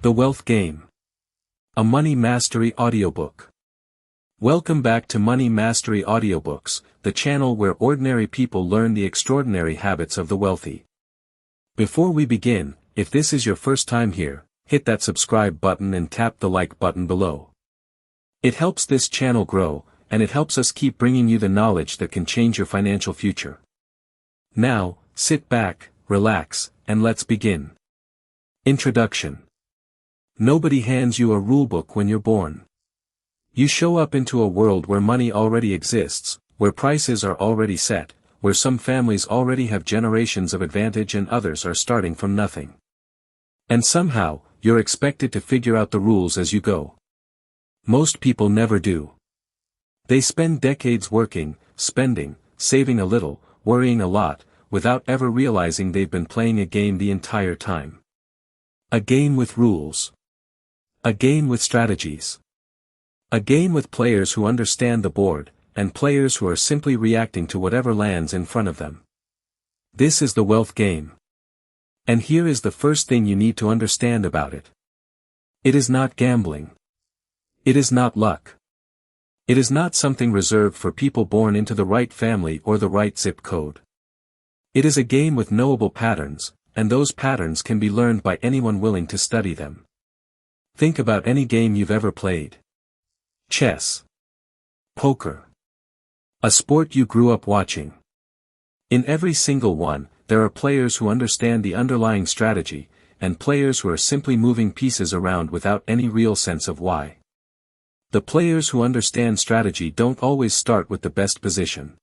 The Wealth Game. A Money Mastery Audiobook. Welcome back to Money Mastery Audiobooks, the channel where ordinary people learn the extraordinary habits of the wealthy. Before we begin, if this is your first time here, hit that subscribe button and tap the like button below. It helps this channel grow, and it helps us keep bringing you the knowledge that can change your financial future. Now, sit back, relax, and let's begin. Introduction. Nobody hands you a rulebook when you're born. You show up into a world where money already exists, where prices are already set, where some families already have generations of advantage and others are starting from nothing. And somehow, you're expected to figure out the rules as you go. Most people never do. They spend decades working, spending, saving a little, worrying a lot, without ever realizing they've been playing a game the entire time. A game with rules. A game with strategies. A game with players who understand the board, and players who are simply reacting to whatever lands in front of them. This is the wealth game. And here is the first thing you need to understand about it. It is not gambling. It is not luck. It is not something reserved for people born into the right family or the right zip code. It is a game with knowable patterns, and those patterns can be learned by anyone willing to study them. Think about any game you've ever played. Chess. Poker. A sport you grew up watching. In every single one, there are players who understand the underlying strategy, and players who are simply moving pieces around without any real sense of why. The players who understand strategy don't always start with the best position.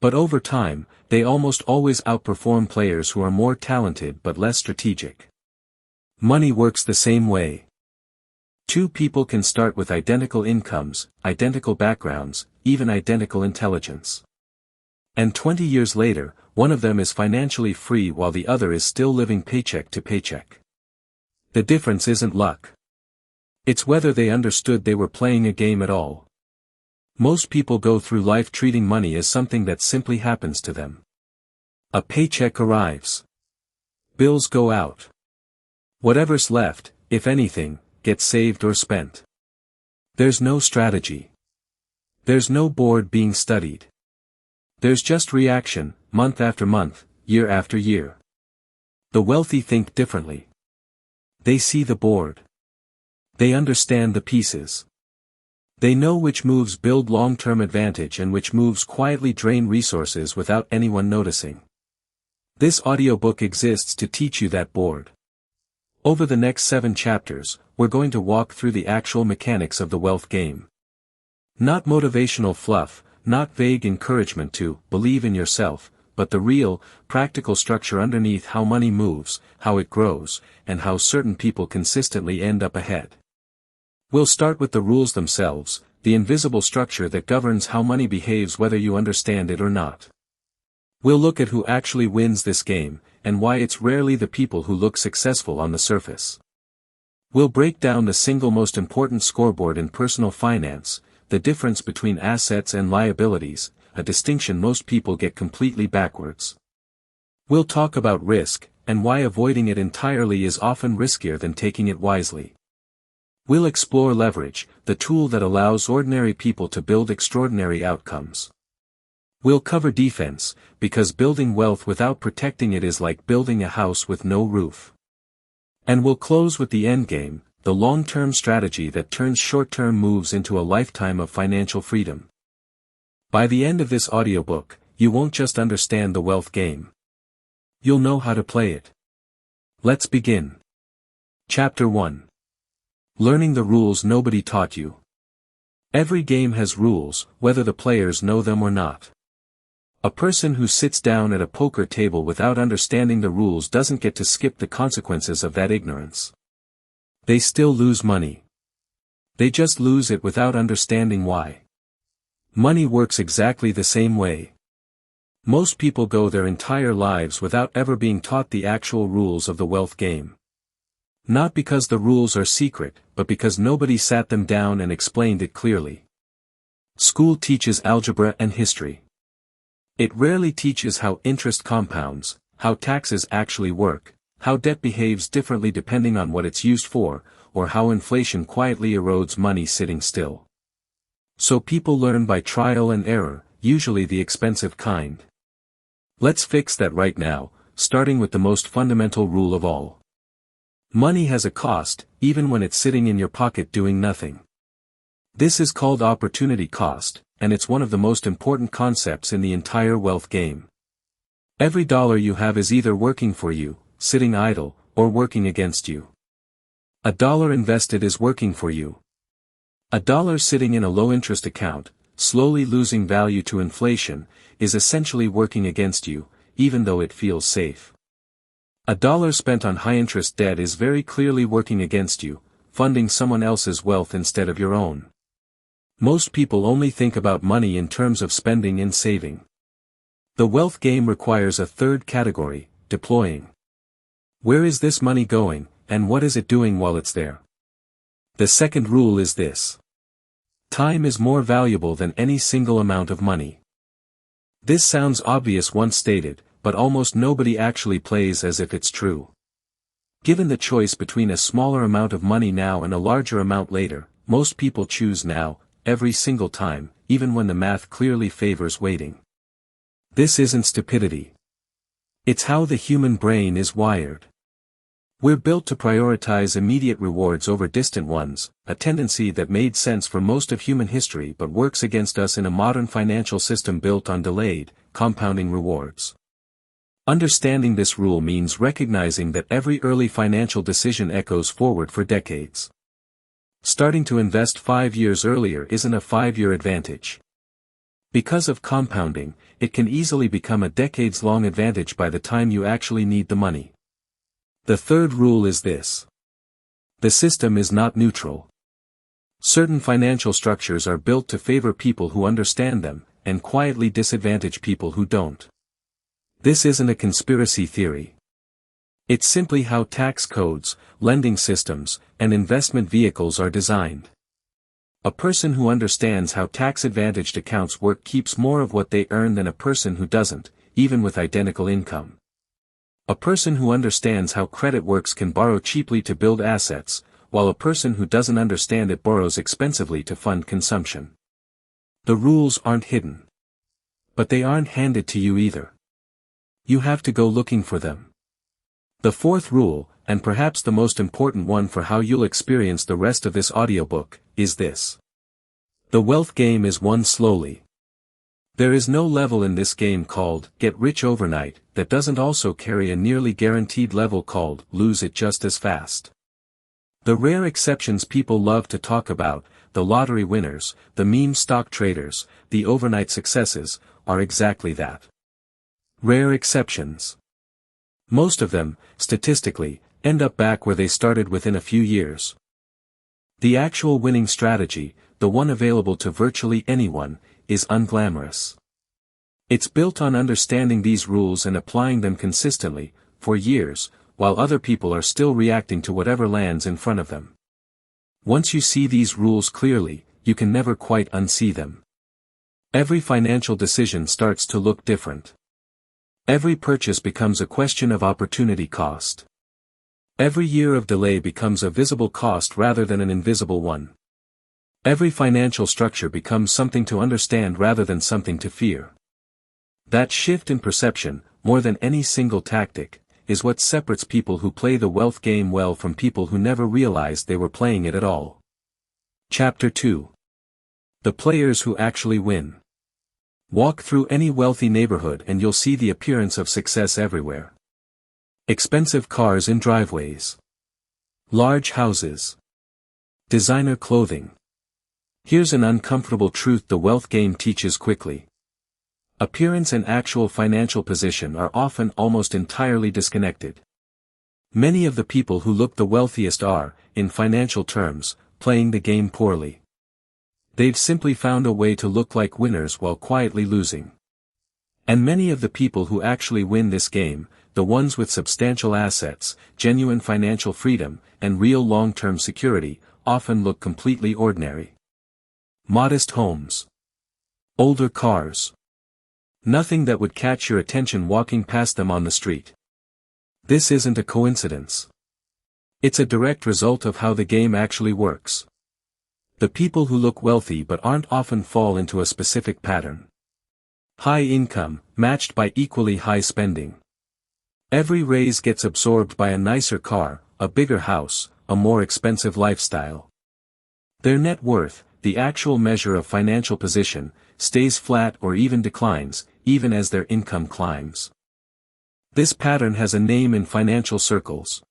But over time, they almost always outperform players who are more talented but less strategic. Money works the same way. Two people can start with identical incomes, identical backgrounds, even identical intelligence. And 20 years later, one of them is financially free while the other is still living paycheck to paycheck. The difference isn't luck. It's whether they understood they were playing a game at all. Most people go through life treating money as something that simply happens to them. A paycheck arrives. Bills go out. Whatever's left, if anything, gets saved or spent. There's no strategy. There's no board being studied. There's just reaction, month after month, year after year. The wealthy think differently. They see the board. They understand the pieces. They know which moves build long-term advantage and which moves quietly drain resources without anyone noticing. This audiobook exists to teach you that board. Over the next 7 chapters, we're going to walk through the actual mechanics of the wealth game. Not motivational fluff, not vague encouragement to believe in yourself, but the real, practical structure underneath how money moves, how it grows, and how certain people consistently end up ahead. We'll start with the rules themselves, the invisible structure that governs how money behaves whether you understand it or not. We'll look at who actually wins this game, and why it's rarely the people who look successful on the surface. We'll break down the single most important scoreboard in personal finance, the difference between assets and liabilities, a distinction most people get completely backwards. We'll talk about risk, and why avoiding it entirely is often riskier than taking it wisely. We'll explore leverage, the tool that allows ordinary people to build extraordinary outcomes. We'll cover defense, because building wealth without protecting it is like building a house with no roof. And we'll close with the endgame, the long-term strategy that turns short-term moves into a lifetime of financial freedom. By the end of this audiobook, you won't just understand the wealth game. You'll know how to play it. Let's begin. Chapter 1. Learning the rules nobody taught you. Every game has rules, whether the players know them or not. A person who sits down at a poker table without understanding the rules doesn't get to skip the consequences of that ignorance. They still lose money. They just lose it without understanding why. Money works exactly the same way. Most people go their entire lives without ever being taught the actual rules of the wealth game. Not because the rules are secret, but because nobody sat them down and explained it clearly. School teaches algebra and history. It rarely teaches how interest compounds, how taxes actually work, how debt behaves differently depending on what it's used for, or how inflation quietly erodes money sitting still. So people learn by trial and error, usually the expensive kind. Let's fix that right now, starting with the most fundamental rule of all. Money has a cost, even when it's sitting in your pocket doing nothing. This is called opportunity cost, and it's one of the most important concepts in the entire wealth game. Every dollar you have is either working for you, sitting idle, or working against you. A dollar invested is working for you. A dollar sitting in a low-interest account, slowly losing value to inflation, is essentially working against you, even though it feels safe. A dollar spent on high-interest debt is very clearly working against you, funding someone else's wealth instead of your own. Most people only think about money in terms of spending and saving. The wealth game requires a third category, deploying. Where is this money going, and what is it doing while it's there? The second rule is this. Time is more valuable than any single amount of money. This sounds obvious once stated, but almost nobody actually plays as if it's true. Given the choice between a smaller amount of money now and a larger amount later, most people choose now, every single time, even when the math clearly favors waiting. This isn't stupidity. It's how the human brain is wired. We're built to prioritize immediate rewards over distant ones, a tendency that made sense for most of human history but works against us in a modern financial system built on delayed, compounding rewards. Understanding this rule means recognizing that every early financial decision echoes forward for decades. Starting to invest 5 years earlier isn't a 5-year advantage. Because of compounding, it can easily become a decades-long advantage by the time you actually need the money. The third rule is this. The system is not neutral. Certain financial structures are built to favor people who understand them, and quietly disadvantage people who don't. This isn't a conspiracy theory. It's simply how tax codes, lending systems, and investment vehicles are designed. A person who understands how tax-advantaged accounts work keeps more of what they earn than a person who doesn't, even with identical income. A person who understands how credit works can borrow cheaply to build assets, while a person who doesn't understand it borrows expensively to fund consumption. The rules aren't hidden. But they aren't handed to you either. You have to go looking for them. The fourth rule, and perhaps the most important one for how you'll experience the rest of this audiobook, is this. The wealth game is won slowly. There is no level in this game called get rich overnight that doesn't also carry a nearly guaranteed level called lose it just as fast. The rare exceptions people love to talk about, the lottery winners, the meme stock traders, the overnight successes, are exactly that. Rare exceptions. Most of them, statistically, end up back where they started within a few years. The actual winning strategy, the one available to virtually anyone, is unglamorous. It's built on understanding these rules and applying them consistently, for years, while other people are still reacting to whatever lands in front of them. Once you see these rules clearly, you can never quite unsee them. Every financial decision starts to look different. Every purchase becomes a question of opportunity cost. Every year of delay becomes a visible cost rather than an invisible one. Every financial structure becomes something to understand rather than something to fear. That shift in perception, more than any single tactic, is what separates people who play the wealth game well from people who never realized they were playing it at all. Chapter 2. The players who actually win. Walk through any wealthy neighborhood and you'll see the appearance of success everywhere. Expensive cars in driveways. Large houses. Designer clothing. Here's an uncomfortable truth the wealth game teaches quickly. Appearance and actual financial position are often almost entirely disconnected. Many of the people who look the wealthiest are, in financial terms, playing the game poorly. They've simply found a way to look like winners while quietly losing. And many of the people who actually win this game, the ones with substantial assets, genuine financial freedom, and real long-term security, often look completely ordinary. Modest homes. Older cars. Nothing that would catch your attention walking past them on the street. This isn't a coincidence. It's a direct result of how the game actually works. The people who look wealthy but aren't often fall into a specific pattern. High income, matched by equally high spending. Every raise gets absorbed by a nicer car, a bigger house, a more expensive lifestyle. Their net worth, the actual measure of financial position, stays flat or even declines, even as their income climbs. This pattern has a name in financial circles.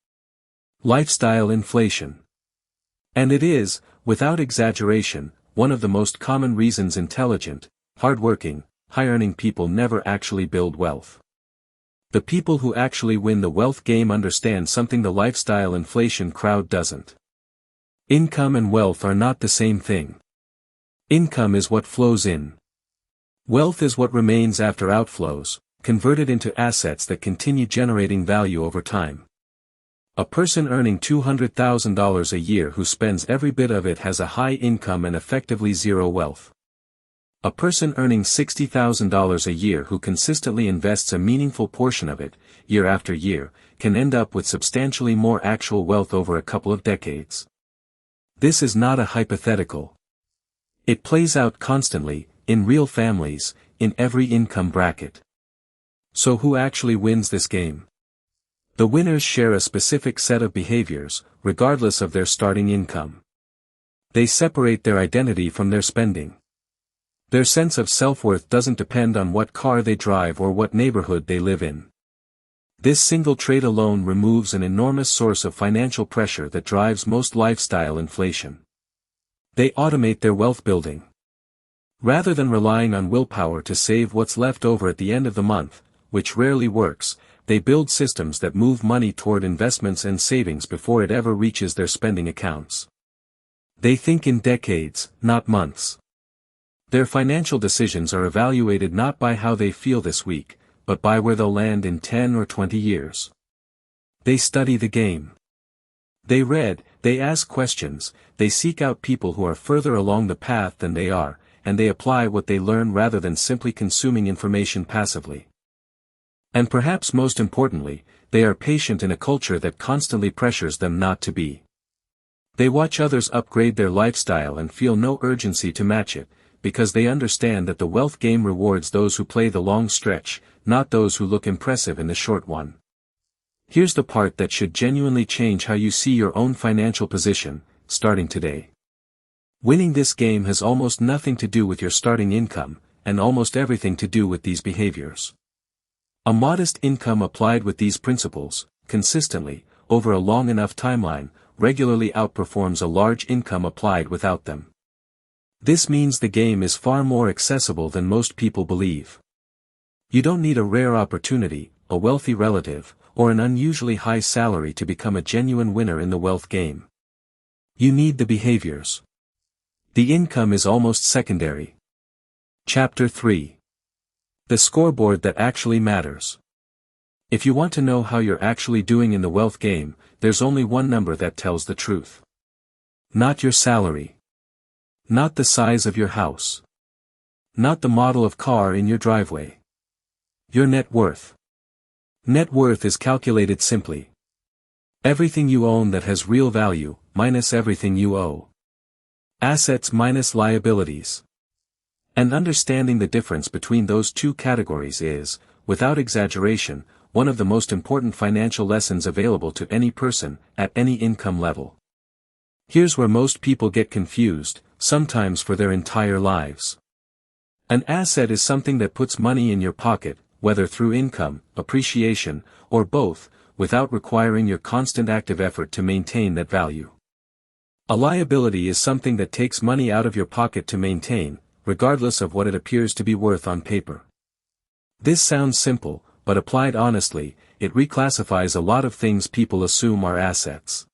Lifestyle inflation. And it is, without exaggeration, one of the most common reasons intelligent, hardworking, high-earning people never actually build wealth. The people who actually win the wealth game understand something the lifestyle inflation crowd doesn't. Income and wealth are not the same thing. Income is what flows in. Wealth is what remains after outflows, converted into assets that continue generating value over time. A person earning $200,000 a year who spends every bit of it has a high income and effectively zero wealth. A person earning $60,000 a year who consistently invests a meaningful portion of it, year after year, can end up with substantially more actual wealth over a couple of decades. This is not a hypothetical. It plays out constantly, in real families, in every income bracket. So who actually wins this game? The winners share a specific set of behaviors, regardless of their starting income. They separate their identity from their spending. Their sense of self-worth doesn't depend on what car they drive or what neighborhood they live in. This single trait alone removes an enormous source of financial pressure that drives most lifestyle inflation. They automate their wealth building. Rather than relying on willpower to save what's left over at the end of the month, which rarely works, they build systems that move money toward investments and savings before it ever reaches their spending accounts. They think in decades, not months. Their financial decisions are evaluated not by how they feel this week, but by where they'll land in 10 or 20 years. They study the game. They read, they ask questions, they seek out people who are further along the path than they are, and they apply what they learn rather than simply consuming information passively. And perhaps most importantly, they are patient in a culture that constantly pressures them not to be. They watch others upgrade their lifestyle and feel no urgency to match it, because they understand that the wealth game rewards those who play the long stretch, not those who look impressive in the short one. Here's the part that should genuinely change how you see your own financial position, starting today. Winning this game has almost nothing to do with your starting income, and almost everything to do with these behaviors. A modest income applied with these principles, consistently, over a long enough timeline, regularly outperforms a large income applied without them. This means the game is far more accessible than most people believe. You don't need a rare opportunity, a wealthy relative, or an unusually high salary to become a genuine winner in the wealth game. You need the behaviors. The income is almost secondary. Chapter 3. The scoreboard that actually matters. If you want to know how you're actually doing in the wealth game, there's only one number that tells the truth. Not your salary. Not the size of your house. Not the model of car in your driveway. Your net worth. Net worth is calculated simply. Everything you own that has real value, minus everything you owe. Assets minus liabilities. And understanding the difference between those two categories is, without exaggeration, one of the most important financial lessons available to any person, at any income level. Here's where most people get confused, sometimes for their entire lives. An asset is something that puts money in your pocket, whether through income, appreciation, or both, without requiring your constant active effort to maintain that value. A liability is something that takes money out of your pocket to maintain, regardless of what it appears to be worth on paper. This sounds simple, but applied honestly, it reclassifies a lot of things people assume are assets.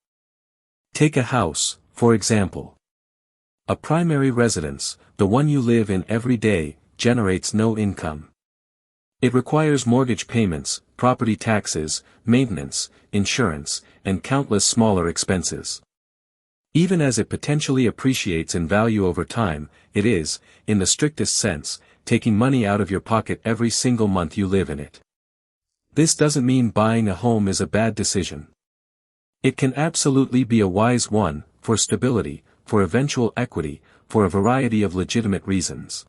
Take a house, for example. A primary residence, the one you live in every day, generates no income. It requires mortgage payments, property taxes, maintenance, insurance, and countless smaller expenses. Even as it potentially appreciates in value over time, it is, in the strictest sense, taking money out of your pocket every single month you live in it. This doesn't mean buying a home is a bad decision. It can absolutely be a wise one, for stability, for eventual equity, for a variety of legitimate reasons.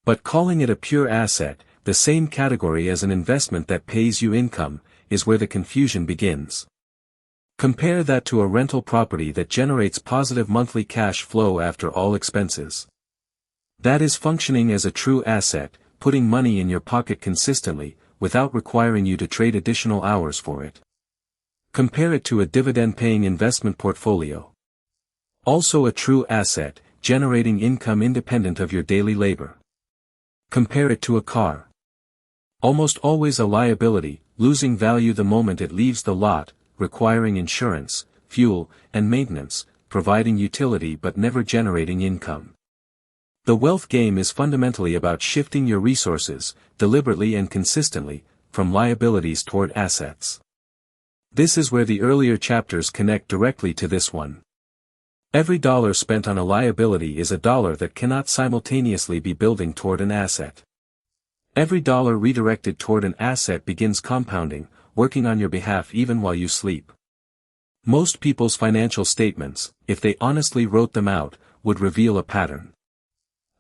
But calling it a pure asset, the same category as an investment that pays you income, is where the confusion begins. Compare that to a rental property that generates positive monthly cash flow after all expenses. That is functioning as a true asset, putting money in your pocket consistently, without requiring you to trade additional hours for it. Compare it to a dividend-paying investment portfolio. Also a true asset, generating income independent of your daily labor. Compare it to a car. Almost always a liability, losing value the moment it leaves the lot, requiring insurance, fuel, and maintenance, providing utility but never generating income. The wealth game is fundamentally about shifting your resources, deliberately and consistently, from liabilities toward assets. This is where the earlier chapters connect directly to this one. Every dollar spent on a liability is a dollar that cannot simultaneously be building toward an asset. Every dollar redirected toward an asset begins compounding, working on your behalf even while you sleep. Most people's financial statements, if they honestly wrote them out, would reveal a pattern.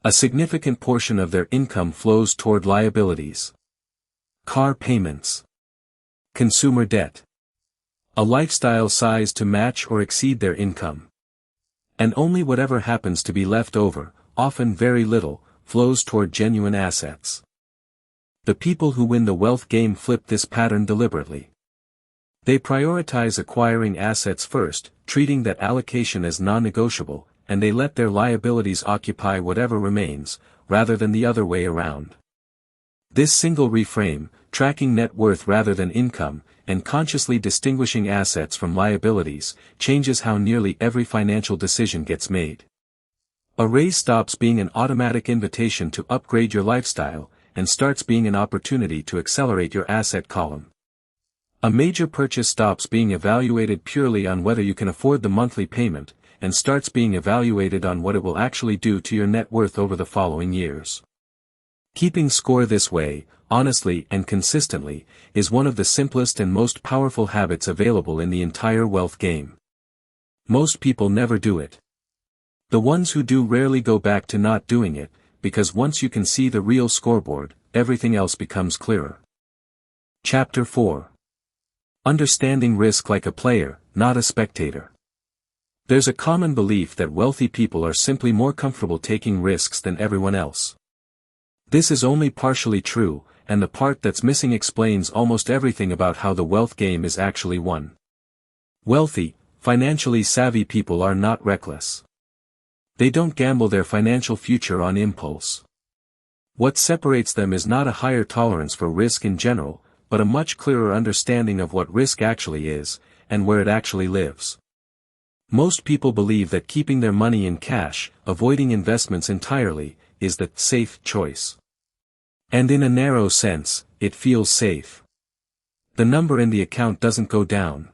A significant portion of their income flows toward liabilities. Car payments. Consumer debt. A lifestyle sized to match or exceed their income. And only whatever happens to be left over, often very little, flows toward genuine assets. The people who win the wealth game flip this pattern deliberately. They prioritize acquiring assets first, treating that allocation as non-negotiable, and they let their liabilities occupy whatever remains, rather than the other way around. This single reframe, tracking net worth rather than income, and consciously distinguishing assets from liabilities, changes how nearly every financial decision gets made. A raise stops being an automatic invitation to upgrade your lifestyle, and starts being an opportunity to accelerate your asset column. A major purchase stops being evaluated purely on whether you can afford the monthly payment, and starts being evaluated on what it will actually do to your net worth over the following years. Keeping score this way, honestly and consistently, is one of the simplest and most powerful habits available in the entire wealth game. Most people never do it. The ones who do rarely go back to not doing it, because once you can see the real scoreboard, everything else becomes clearer. Chapter 4. Understanding risk like a player, not a spectator. There's a common belief that wealthy people are simply more comfortable taking risks than everyone else. This is only partially true, and the part that's missing explains almost everything about how the wealth game is actually won. Wealthy, financially savvy people are not reckless. They don't gamble their financial future on impulse. What separates them is not a higher tolerance for risk in general, but a much clearer understanding of what risk actually is, and where it actually lives. Most people believe that keeping their money in cash, avoiding investments entirely, is the safe choice. And in a narrow sense, it feels safe. The number in the account doesn't go down.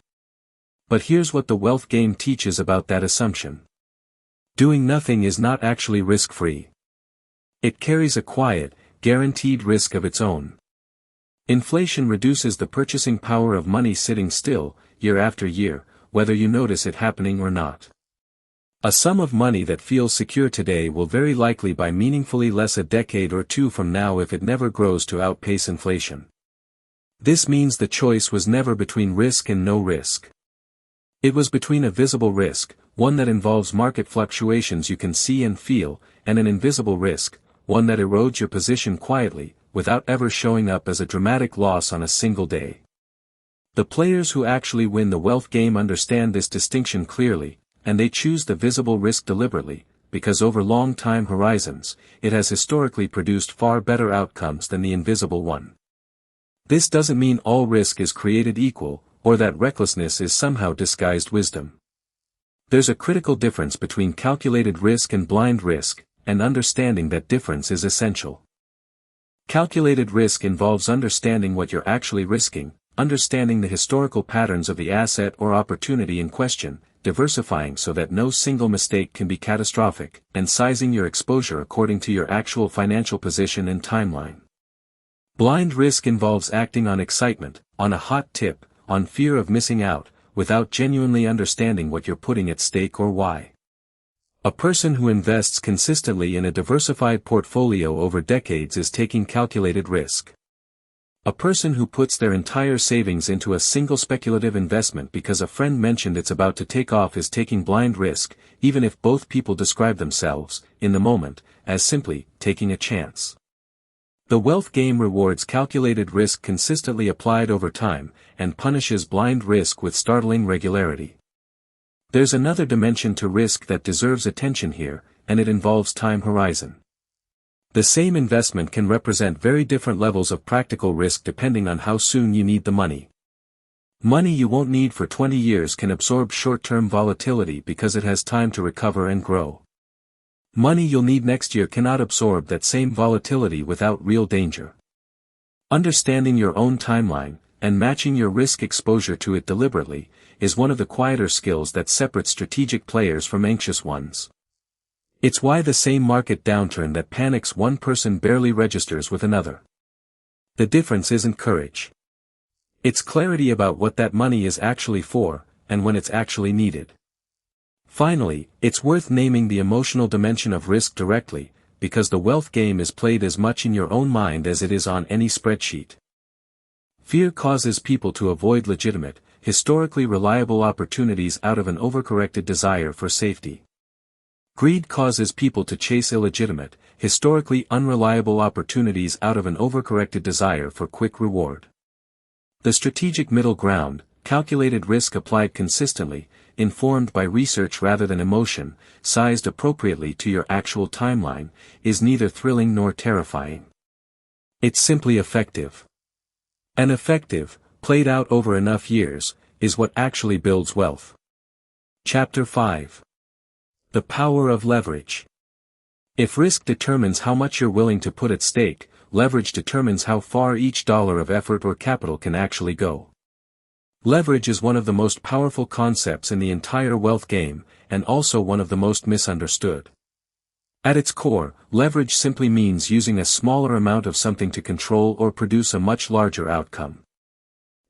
But here's what the wealth game teaches about that assumption. Doing nothing is not actually risk-free. It carries a quiet, guaranteed risk of its own. Inflation reduces the purchasing power of money sitting still, year after year, whether you notice it happening or not. A sum of money that feels secure today will very likely buy meaningfully less a decade or two from now if it never grows to outpace inflation. This means the choice was never between risk and no risk. It was between a visible risk, one that involves market fluctuations you can see and feel, and an invisible risk, one that erodes your position quietly, without ever showing up as a dramatic loss on a single day. The players who actually win the wealth game understand this distinction clearly, and they choose the visible risk deliberately, because over long time horizons, it has historically produced far better outcomes than the invisible one. This doesn't mean all risk is created equal, or that recklessness is somehow disguised wisdom. There's a critical difference between calculated risk and blind risk, and understanding that difference is essential. Calculated risk involves understanding what you're actually risking, understanding the historical patterns of the asset or opportunity in question, diversifying so that no single mistake can be catastrophic, and sizing your exposure according to your actual financial position and timeline. Blind risk involves acting on excitement, on a hot tip, on fear of missing out, without genuinely understanding what you're putting at stake or why. A person who invests consistently in a diversified portfolio over decades is taking calculated risk. A person who puts their entire savings into a single speculative investment because a friend mentioned it's about to take off is taking blind risk, even if both people describe themselves, in the moment, as simply taking a chance. The wealth game rewards calculated risk consistently applied over time, and punishes blind risk with startling regularity. There's another dimension to risk that deserves attention here, and it involves time horizon. The same investment can represent very different levels of practical risk depending on how soon you need the money. Money you won't need for 20 years can absorb short-term volatility because it has time to recover and grow. Money you'll need next year cannot absorb that same volatility without real danger. Understanding your own timeline, and matching your risk exposure to it deliberately, is one of the quieter skills that separate strategic players from anxious ones. It's why the same market downturn that panics one person barely registers with another. The difference isn't courage. It's clarity about what that money is actually for, and when it's actually needed. Finally, it's worth naming the emotional dimension of risk directly, because the wealth game is played as much in your own mind as it is on any spreadsheet. Fear causes people to avoid legitimate, historically reliable opportunities out of an overcorrected desire for safety. Greed causes people to chase illegitimate, historically unreliable opportunities out of an overcorrected desire for quick reward. The strategic middle ground, calculated risk applied consistently, informed by research rather than emotion, sized appropriately to your actual timeline, is neither thrilling nor terrifying. It's simply effective. And effective, played out over enough years, is what actually builds wealth. Chapter 5. The power of leverage. If risk determines how much you're willing to put at stake, leverage determines how far each dollar of effort or capital can actually go. Leverage is one of the most powerful concepts in the entire wealth game, and also one of the most misunderstood. At its core, leverage simply means using a smaller amount of something to control or produce a much larger outcome.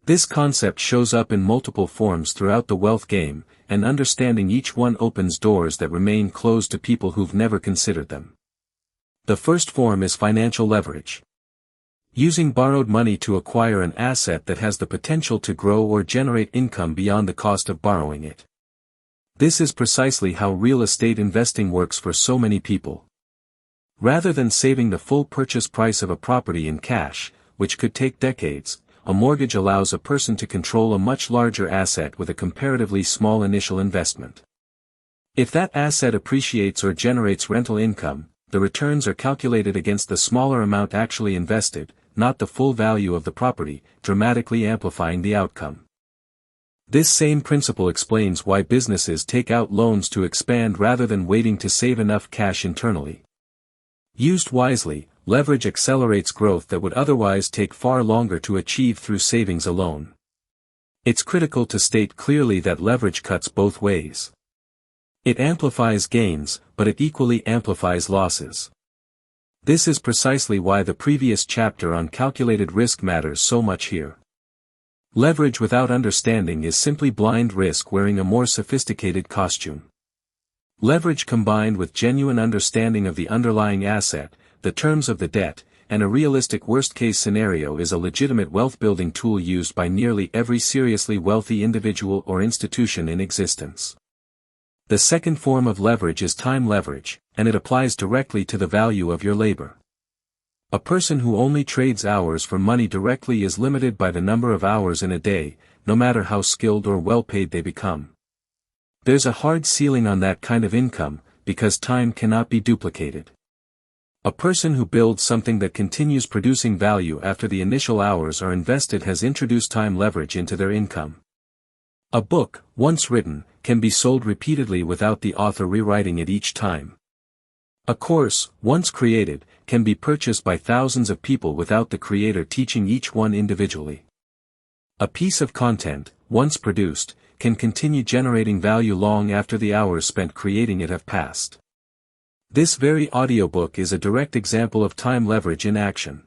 This concept shows up in multiple forms throughout the wealth game, and understanding each one opens doors that remain closed to people who've never considered them. The first form is financial leverage. Using borrowed money to acquire an asset that has the potential to grow or generate income beyond the cost of borrowing it. This is precisely how real estate investing works for so many people. Rather than saving the full purchase price of a property in cash, which could take decades, a mortgage allows a person to control a much larger asset with a comparatively small initial investment. If that asset appreciates or generates rental income, the returns are calculated against the smaller amount actually invested, not the full value of the property, dramatically amplifying the outcome. This same principle explains why businesses take out loans to expand rather than waiting to save enough cash internally. Used wisely, leverage accelerates growth that would otherwise take far longer to achieve through savings alone. It's critical to state clearly that leverage cuts both ways. It amplifies gains, but it equally amplifies losses. This is precisely why the previous chapter on calculated risk matters so much here. Leverage without understanding is simply blind risk wearing a more sophisticated costume. Leverage combined with genuine understanding of the underlying asset, the terms of the debt, and a realistic worst-case scenario is a legitimate wealth-building tool used by nearly every seriously wealthy individual or institution in existence. The second form of leverage is time leverage, and it applies directly to the value of your labor. A person who only trades hours for money directly is limited by the number of hours in a day, no matter how skilled or well-paid they become. There's a hard ceiling on that kind of income, because time cannot be duplicated. A person who builds something that continues producing value after the initial hours are invested has introduced time leverage into their income. A book, once written, can be sold repeatedly without the author rewriting it each time. A course, once created, can be purchased by thousands of people without the creator teaching each one individually. A piece of content, once produced, can continue generating value long after the hours spent creating it have passed. This very audiobook is a direct example of time leverage in action.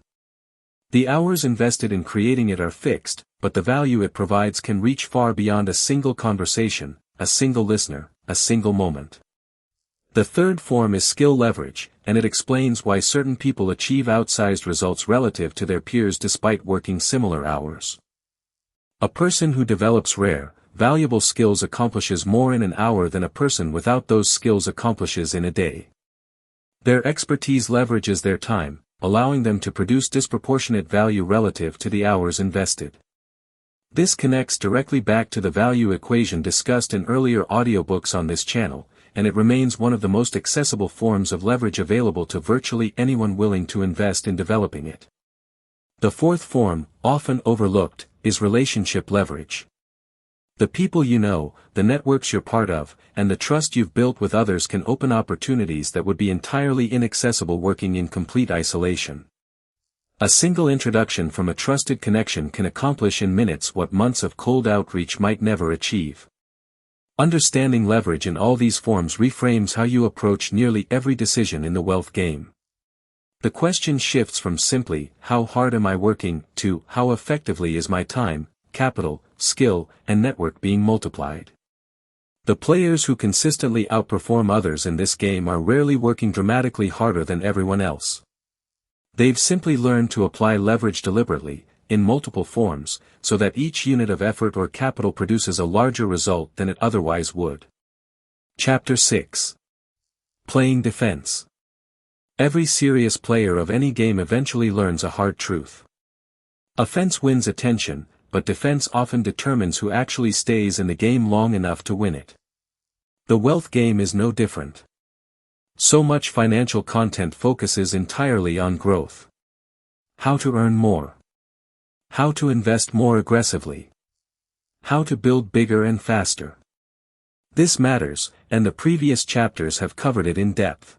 The hours invested in creating it are fixed, but the value it provides can reach far beyond a single conversation, a single listener, a single moment. The third form is skill leverage, and it explains why certain people achieve outsized results relative to their peers despite working similar hours. A person who develops rare, valuable skills accomplishes more in an hour than a person without those skills accomplishes in a day. Their expertise leverages their time, allowing them to produce disproportionate value relative to the hours invested. This connects directly back to the value equation discussed in earlier audiobooks on this channel, and it remains one of the most accessible forms of leverage available to virtually anyone willing to invest in developing it. The fourth form, often overlooked, is relationship leverage. The people you know, the networks you're part of, and the trust you've built with others can open opportunities that would be entirely inaccessible working in complete isolation. A single introduction from a trusted connection can accomplish in minutes what months of cold outreach might never achieve. Understanding leverage in all these forms reframes how you approach nearly every decision in the wealth game. The question shifts from simply, how hard am I working, to, how effectively is my time, capital, skill, and network being multiplied. The players who consistently outperform others in this game are rarely working dramatically harder than everyone else. They've simply learned to apply leverage deliberately, in multiple forms, so that each unit of effort or capital produces a larger result than it otherwise would. Chapter 6. Playing Defense. Every serious player of any game eventually learns a hard truth. Offense wins attention, but defense often determines who actually stays in the game long enough to win it. The wealth game is no different. So much financial content focuses entirely on growth. How to earn more. How to invest more aggressively. How to build bigger and faster. This matters, and the previous chapters have covered it in depth.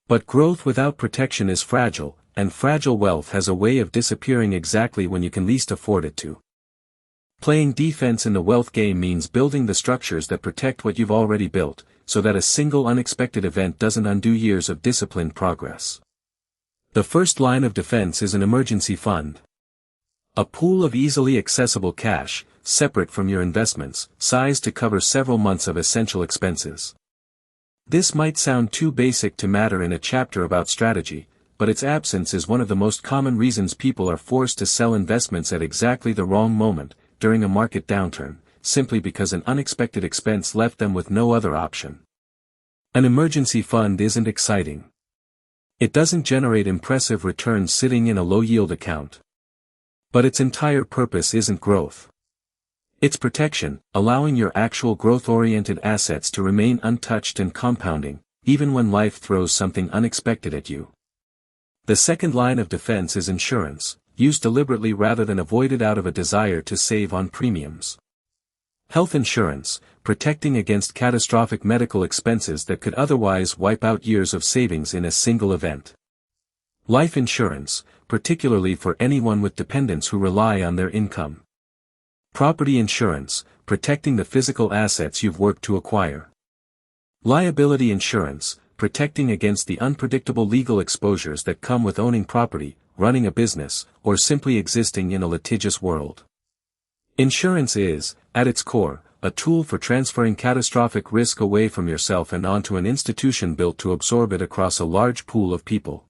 But growth without protection is fragile, and fragile wealth has a way of disappearing exactly when you can least afford it to. Playing defense in the wealth game means building the structures that protect what you've already built, so that a single unexpected event doesn't undo years of disciplined progress. The first line of defense is an emergency fund. A pool of easily accessible cash, separate from your investments, sized to cover several months of essential expenses. This might sound too basic to matter in a chapter about strategy, but its absence is one of the most common reasons people are forced to sell investments at exactly the wrong moment, during a market downturn, simply because an unexpected expense left them with no other option. An emergency fund isn't exciting. It doesn't generate impressive returns sitting in a low-yield account. But its entire purpose isn't growth. It's protection, allowing your actual growth-oriented assets to remain untouched and compounding, even when life throws something unexpected at you. The second line of defense is insurance, used deliberately rather than avoided out of a desire to save on premiums. Health insurance, protecting against catastrophic medical expenses that could otherwise wipe out years of savings in a single event. Life insurance, particularly for anyone with dependents who rely on their income. Property insurance, protecting the physical assets you've worked to acquire. Liability insurance, protecting against the unpredictable legal exposures that come with owning property, running a business, or simply existing in a litigious world. Insurance is, at its core, a tool for transferring catastrophic risk away from yourself and onto an institution built to absorb it across a large pool of people.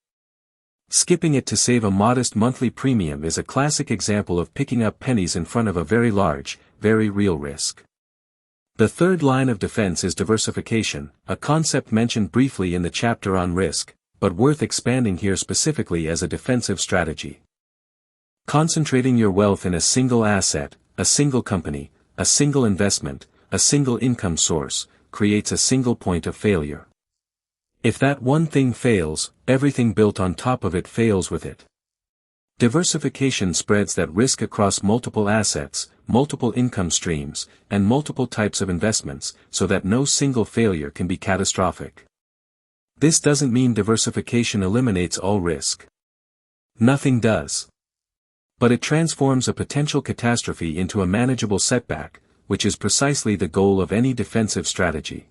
Skipping it to save a modest monthly premium is a classic example of picking up pennies in front of a very large, very real risk. The third line of defense is diversification, a concept mentioned briefly in the chapter on risk, but worth expanding here specifically as a defensive strategy. Concentrating your wealth in a single asset, a single company, a single investment, a single income source, creates a single point of failure. If that one thing fails, everything built on top of it fails with it. Diversification spreads that risk across multiple assets, multiple income streams, and multiple types of investments, so that no single failure can be catastrophic. This doesn't mean diversification eliminates all risk. Nothing does. But it transforms a potential catastrophe into a manageable setback, which is precisely the goal of any defensive strategy.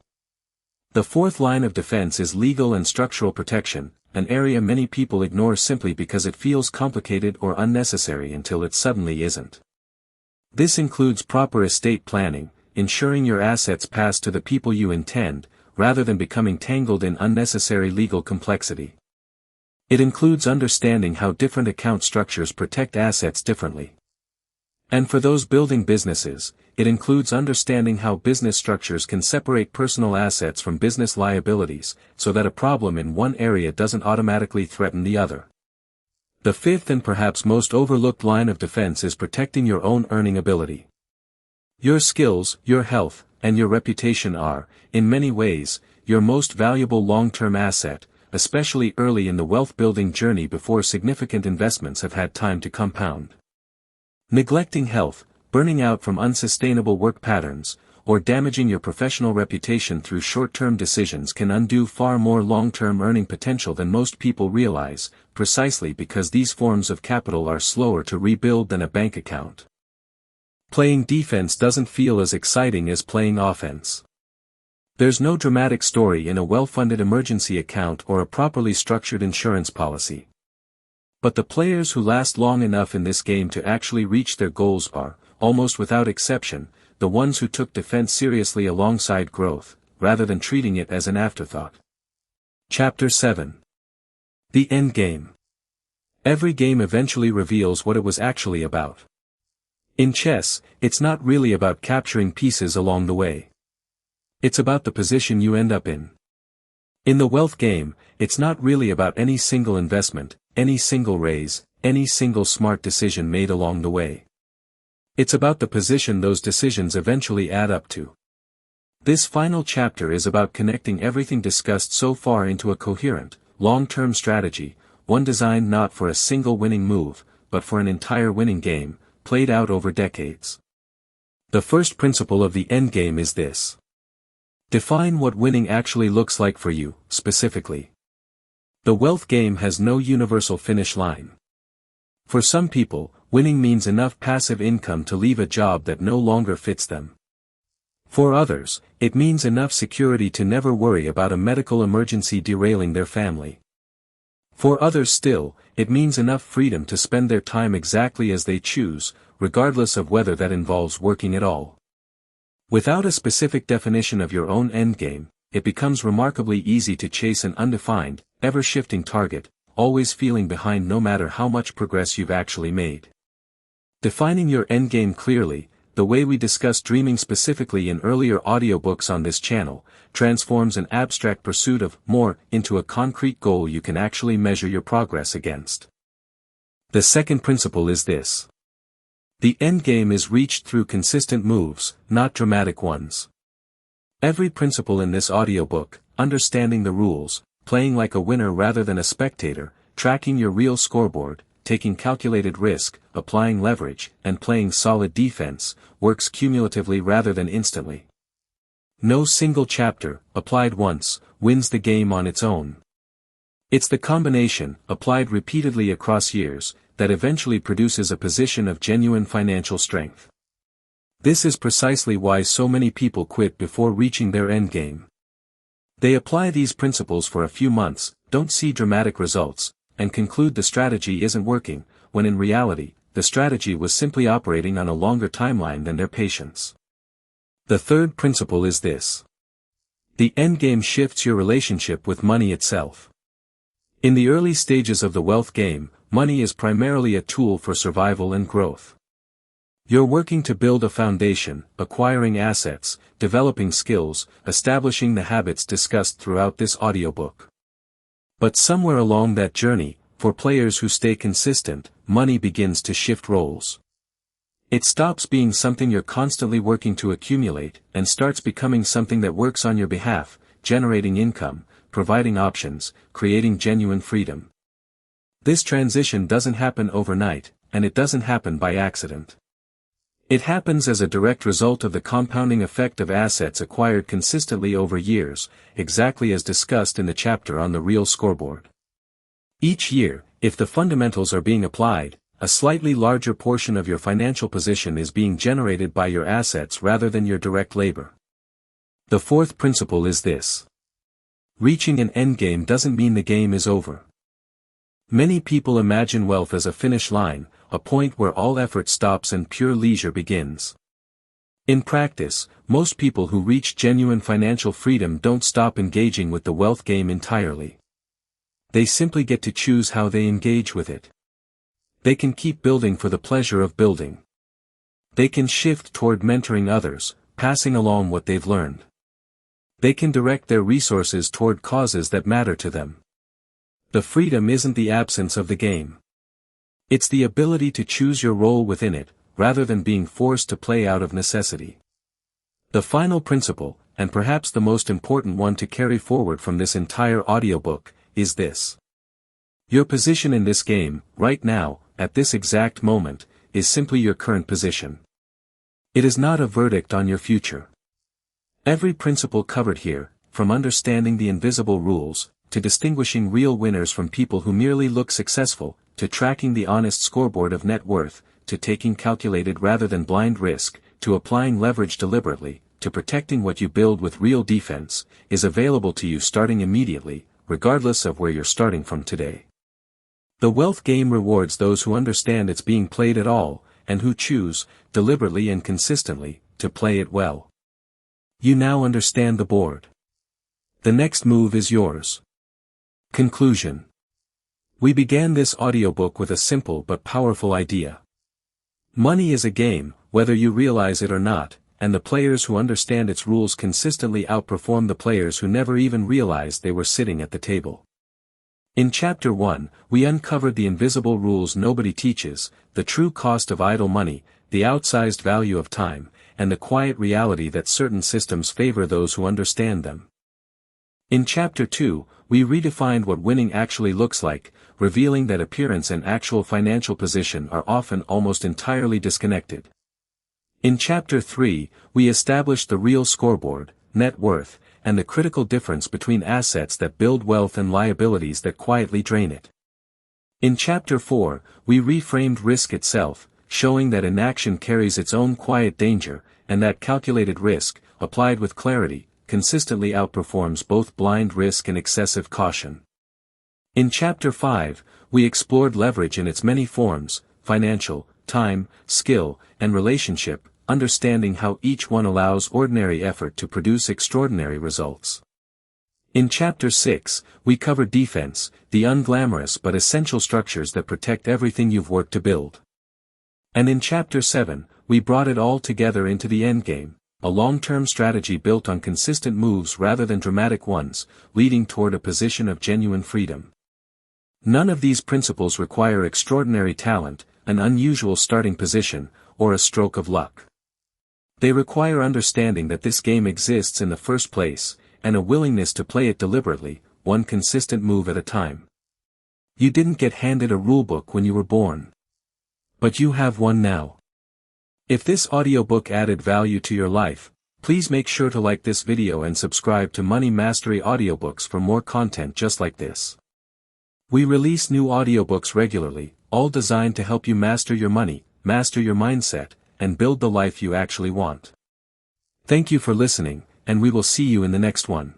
The fourth line of defense is legal and structural protection, an area many people ignore simply because it feels complicated or unnecessary until it suddenly isn't. This includes proper estate planning, ensuring your assets pass to the people you intend, rather than becoming tangled in unnecessary legal complexity. It includes understanding how different account structures protect assets differently. And for those building businesses, it includes understanding how business structures can separate personal assets from business liabilities, so that a problem in one area doesn't automatically threaten the other. The fifth and perhaps most overlooked line of defense is protecting your own earning ability. Your skills, your health, and your reputation are, in many ways, your most valuable long-term asset, especially early in the wealth-building journey before significant investments have had time to compound. Neglecting health, burning out from unsustainable work patterns, or damaging your professional reputation through short-term decisions can undo far more long-term earning potential than most people realize, precisely because these forms of capital are slower to rebuild than a bank account. Playing defense doesn't feel as exciting as playing offense. There's no dramatic story in a well-funded emergency account or a properly structured insurance policy. But the players who last long enough in this game to actually reach their goals are, almost without exception, the ones who took defense seriously alongside growth, rather than treating it as an afterthought. Chapter 7. The End Game. Every game eventually reveals what it was actually about. In chess, it's not really about capturing pieces along the way. It's about the position you end up in. In the wealth game, it's not really about any single investment, any single raise, any single smart decision made along the way. It's about the position those decisions eventually add up to. This final chapter is about connecting everything discussed so far into a coherent, long-term strategy, one designed not for a single winning move, but for an entire winning game, played out over decades. The first principle of the endgame is this. Define what winning actually looks like for you, specifically. The wealth game has no universal finish line. For some people, winning means enough passive income to leave a job that no longer fits them. For others, it means enough security to never worry about a medical emergency derailing their family. For others still, it means enough freedom to spend their time exactly as they choose, regardless of whether that involves working at all. Without a specific definition of your own endgame, it becomes remarkably easy to chase an undefined, ever-shifting target, always feeling behind no matter how much progress you've actually made. Defining your endgame clearly, the way we discuss dreaming specifically in earlier audiobooks on this channel, transforms an abstract pursuit of more into a concrete goal you can actually measure your progress against. The second principle is this. The endgame is reached through consistent moves, not dramatic ones. Every principle in this audiobook, understanding the rules, playing like a winner rather than a spectator, tracking your real scoreboard, taking calculated risk, applying leverage, and playing solid defense, works cumulatively rather than instantly. No single chapter, applied once, wins the game on its own. It's the combination, applied repeatedly across years, that eventually produces a position of genuine financial strength. This is precisely why so many people quit before reaching their endgame. They apply these principles for a few months, don't see dramatic results, and conclude the strategy isn't working, when in reality, the strategy was simply operating on a longer timeline than their patience. The third principle is this. The endgame shifts your relationship with money itself. In the early stages of the wealth game, money is primarily a tool for survival and growth. You're working to build a foundation, acquiring assets, developing skills, establishing the habits discussed throughout this audiobook. But somewhere along that journey, for players who stay consistent, money begins to shift roles. It stops being something you're constantly working to accumulate, and starts becoming something that works on your behalf, generating income, providing options, creating genuine freedom. This transition doesn't happen overnight, and it doesn't happen by accident. It happens as a direct result of the compounding effect of assets acquired consistently over years, exactly as discussed in the chapter on the real scoreboard. Each year, if the fundamentals are being applied, a slightly larger portion of your financial position is being generated by your assets rather than your direct labor. The fourth principle is this. Reaching an endgame doesn't mean the game is over. Many people imagine wealth as a finish line, a point where all effort stops and pure leisure begins. In practice, most people who reach genuine financial freedom don't stop engaging with the wealth game entirely. They simply get to choose how they engage with it. They can keep building for the pleasure of building. They can shift toward mentoring others, passing along what they've learned. They can direct their resources toward causes that matter to them. The freedom isn't the absence of the game. It's the ability to choose your role within it, rather than being forced to play out of necessity. The final principle, and perhaps the most important one to carry forward from this entire audiobook, is this. Your position in this game, right now, at this exact moment, is simply your current position. It is not a verdict on your future. Every principle covered here, from understanding the invisible rules, to distinguishing real winners from people who merely look successful, to tracking the honest scoreboard of net worth, to taking calculated rather than blind risk, to applying leverage deliberately, to protecting what you build with real defense, is available to you starting immediately, regardless of where you're starting from today. The wealth game rewards those who understand it's being played at all, and who choose, deliberately and consistently, to play it well. You now understand the board. The next move is yours. Conclusion. We began this audiobook with a simple but powerful idea. Money is a game, whether you realize it or not, and the players who understand its rules consistently outperform the players who never even realized they were sitting at the table. In Chapter 1, we uncovered the invisible rules nobody teaches, the true cost of idle money, the outsized value of time, and the quiet reality that certain systems favor those who understand them. In Chapter 2, we redefined what winning actually looks like, revealing that appearance and actual financial position are often almost entirely disconnected. In Chapter 3, we established the real scoreboard, net worth, and the critical difference between assets that build wealth and liabilities that quietly drain it. In Chapter 4, we reframed risk itself, showing that inaction carries its own quiet danger, and that calculated risk, applied with clarity, consistently outperforms both blind risk and excessive caution. In Chapter 5, we explored leverage in its many forms, financial, time, skill, and relationship, understanding how each one allows ordinary effort to produce extraordinary results. In Chapter 6, we covered defense, the unglamorous but essential structures that protect everything you've worked to build. And in Chapter 7, we brought it all together into the endgame, a long-term strategy built on consistent moves rather than dramatic ones, leading toward a position of genuine freedom. None of these principles require extraordinary talent, an unusual starting position, or a stroke of luck. They require understanding that this game exists in the first place, and a willingness to play it deliberately, one consistent move at a time. You didn't get handed a rulebook when you were born. But you have one now. If this audiobook added value to your life, please make sure to like this video and subscribe to Money Mastery Audiobooks for more content just like this. We release new audiobooks regularly, all designed to help you master your money, master your mindset, and build the life you actually want. Thank you for listening, and we will see you in the next one.